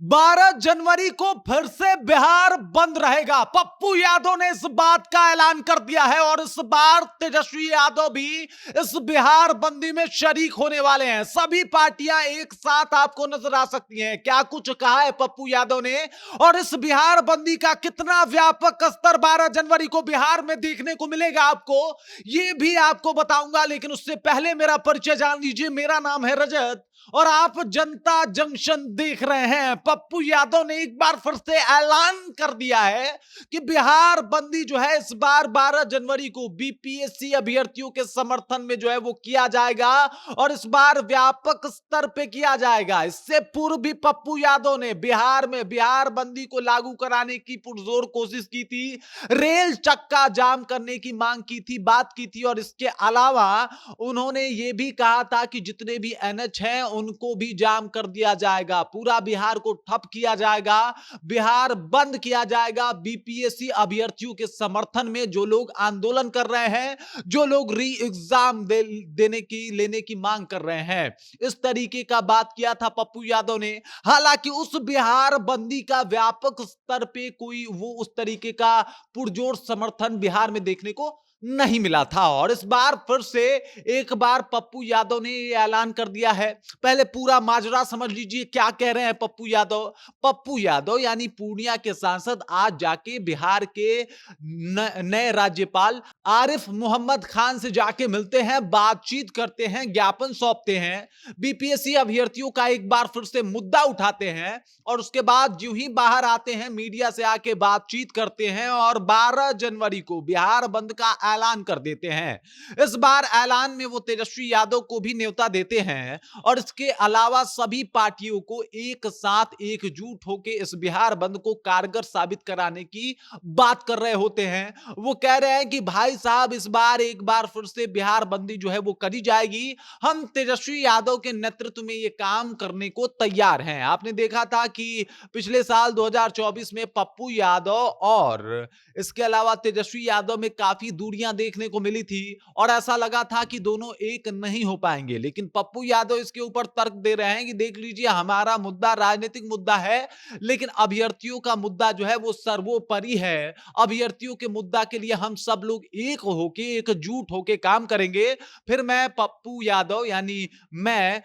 12 जनवरी को फिर से बिहार बंद रहेगा। पप्पू यादव ने इस बात का ऐलान कर दिया है और इस बार तेजस्वी यादव भी इस बिहार बंदी में शरीक होने वाले हैं। सभी पार्टियां एक साथ आपको नजर आ सकती हैं। क्या कुछ कहा है पप्पू यादव ने और इस बिहार बंदी का कितना व्यापक स्तर 12 जनवरी को बिहार में देखने को मिलेगा आपको, ये भी आपको बताऊंगा। लेकिन उससे पहले मेरा परिचय जान लीजिए। मेरा नाम है रजत और आप जनता जंक्शन देख रहे हैं। पप्पू यादव ने एक बार फिर से ऐलान कर दिया है कि बिहार बंदी जो है इस बार 12 जनवरी को बीपीएससी अभ्यर्थियों के समर्थन में जो है वो किया जाएगा और इस बार व्यापक स्तर पे किया जाएगा। इससे पूर्व भी पप्पू यादव ने बिहार में बिहार बंदी को लागू कराने की पुरजोर कोशिश की थी, रेल चक्का जाम करने की मांग की थी, बात की थी और इसके अलावा उन्होंने ये भी कहा था कि जितने भी एनएच हैं उनको भी जाम कर दिया जाएगा, पूरा बिहार को ठप किया जाएगा, बिहार बंद किया जाएगा। बीपीएससी अभ्यर्थियों के समर्थन में जो लोग आंदोलन कर रहे हैं, जो लोग री एग्जाम देने की लेने की मांग कर रहे हैं, इस तरीके का बात किया था पप्पू यादव ने। हालांकि उस बिहार बंदी का व्यापक स्तर पे कोई वो उस तरीके का पुरजोर समर्थन बिहार में देखने को नहीं मिला था और इस बार फिर से एक बार पप्पू यादव ने ये ऐलान कर दिया है। पहले पूरा माजरा समझ लीजिए क्या कह रहे हैं पप्पू यादव। पप्पू यादव यानी पूर्णिया के सांसद आज जाके बिहार के नए राज्यपाल आरिफ मोहम्मद खान से जाके मिलते हैं, बातचीत करते हैं, ज्ञापन सौंपते हैं, बीपीएससी अभ्यर्थियों का एक बार फिर से मुद्दा उठाते हैं और उसके बाद जो ही बाहर आते हैं मीडिया से आके बातचीत करते हैं और 12 जनवरी को बिहार बंद का ऐलान कर देते हैं। इस बार ऐलान में वो तेजस्वी यादव को भी न्योता देते हैं और इसके अलावा सभी पार्टियों को एक साथ एकजुट होकर इस बिहार बंद को कारगर साबित कराने की बात कर रहे होते हैं। वो कह रहे हैं कि भाई साहब इस बार एक बार फिर से बिहार बंदी जो है वो करी जाएगी, हम तेजस्वी यादव के नेतृत्व में ये काम करने को तैयार हैं। आपने देखा था कि पिछले साल 2024 में पप्पू यादव और इसके अलावा तेजस्वी यादव में काफी दूरियां देखने को मिली थी और ऐसा लगा था कि दोनों एक नहीं हो पाएंगे, लेकिन पप्पू यादव इसके ऊपर तर्क दे रहे हैं कि देख लीजिए हमारा मुद्दा राजनीतिक मुद्दा है, लेकिन अभ्यर्थियों का मुद्दा जो है वो सर्वोपरि है। अभ्यर्थियों के मुद्दा के लिए हम सब लोग एक होके एकजुट होके काम करेंगे। फिर मैं पप्पू यादव यानी मैं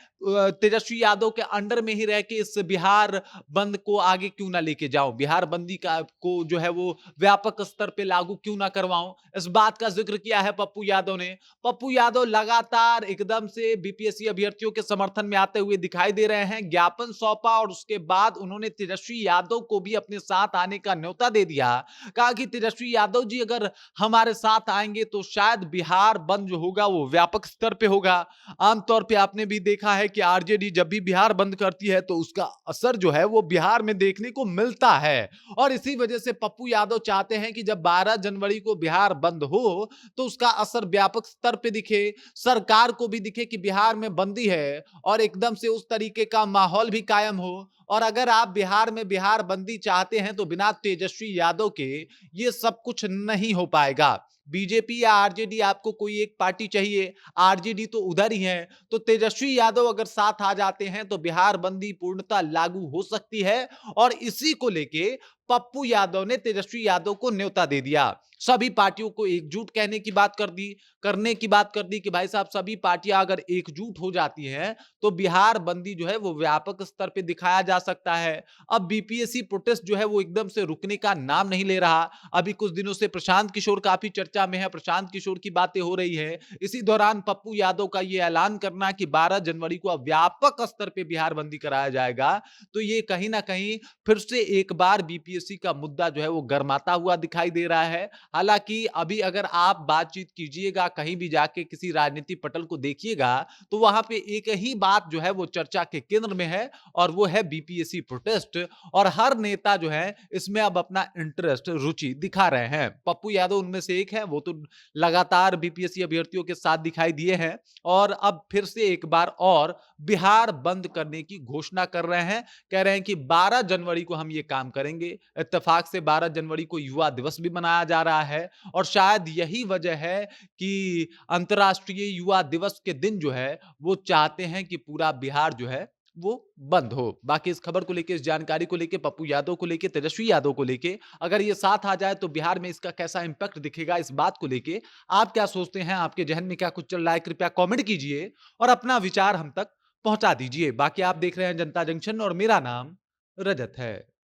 तेजस्वी यादव के अंडर में ही रह के इस बिहार बंद को आगे क्यों ना लेके जाऊं, बिहार बंदी का को जो है वो व्यापक स्तर पे लागू क्यों ना करवाऊं, इस बात का जिक्र किया है पप्पू यादव ने। पप्पू यादव लगातार एकदम से बीपीएससी अभ्यर्थियों के समर्थन में आते हुए दिखाई दे रहे हैं। ज्ञापन सौंपा और उसके बाद उन्होंने तेजस्वी यादव को भी अपने साथ आने का न्योता दे दिया। कहा कि तेजस्वी यादव जी अगर हमारे साथ आएंगे तो शायद बिहार बंद जो होगा वो व्यापक स्तर पे होगा। आमतौर पे आपने भी देखा है कि आरजेडी जब भी बिहार बंद करती है तो उसका असर जो है वो बिहार में देखने को मिलता है और इसी वजह से पप्पू यादव चाहते हैं कि जब 12 जनवरी को बिहार बंद हो तो उसका असर व्यापक स्तर पे दिखे, सरकार को भी दिखे कि बिहार में बंदी है और एकदम से उस तरीके का माहौल भी कायम हो। और अगर आप बिहार में बिहार बंदी चाहते हैं तो बिना तेजस्वी यादव के ये सब कुछ नहीं हो पाएगा। बीजेपी या आरजेडी आपको कोई एक पार्टी चाहिए, आरजेडी तो उधर ही है, तो तेजस्वी यादव अगर साथ आ जाते हैं तो बिहार बंदी पूर्णतः लागू हो सकती है और इसी को लेके पप्पू यादव ने तेजस्वी यादव को न्योता दे दिया। सभी पार्टियों को एकजुट कहने की बात कर दी, करने की बात कर दी कि भाई साहब सभी पार्टियां अगर एकजुट हो जाती हैं तो बिहार बंदी जो है वो व्यापक स्तर पे दिखाया जा सकता है। अब बीपीएससी प्रोटेस्ट जो है वो एकदम से रुकने का नाम नहीं ले रहा। अभी कुछ दिनों से प्रशांत किशोर काफी चर्चा में है, प्रशांत किशोर की बातें हो रही है। इसी दौरान पप्पू यादव का ये ऐलान करना कि 12 जनवरी को अब व्यापक स्तर पे बिहार बंदी कराया जाएगा, तो ये कहीं ना कहीं फिर से एक बार बीपीएससी का मुद्दा जो है वो गर्माता हुआ दिखाई दे रहा है। हालांकि अभी अगर आप बातचीत कीजिएगा, कहीं भी जाके किसी राजनीति पटल को देखिएगा तो वहां पे एक ही बात जो है वो चर्चा के केंद्र में है और वो है बीपीएससी प्रोटेस्ट और हर नेता जो है इसमें अब अपना इंटरेस्ट रुचि दिखा रहे हैं। पप्पू यादव उनमें से एक है, वो तो लगातार बीपीएससी अभ्यर्थियों के साथ दिखाई दिए हैं और अब फिर से एक बार और बिहार बंद करने की घोषणा कर रहे हैं। कह रहे हैं कि 12 जनवरी को हम ये काम करेंगे। इत्तेफाक से 12 जनवरी को युवा दिवस भी मनाया जा रहा है और शायद यही वजह है कि अंतर्राष्ट्रीय युवा दिवस के दिन जो है वो चाहते हैं कि पूरा बिहार जो है वो बंद हो। बाकी इस खबर को लेके, इस जानकारी को लेके, पप्पू यादव को लेके, तेजस्वी यादव को लेके अगर ये साथ आ जाए तो बिहार में इसका कैसा इंपैक्ट दिखेगा, इस बात को लेके आप क्या सोचते हैं? आपके ज़हन में क्या कुछ चल रहा है? कृपया कमेंट कीजिए और अपना विचार हम तक पहुँचा दीजिए। बाकी आप देख रहे हैं जनता जंक्शन और मेरा नाम रजत है।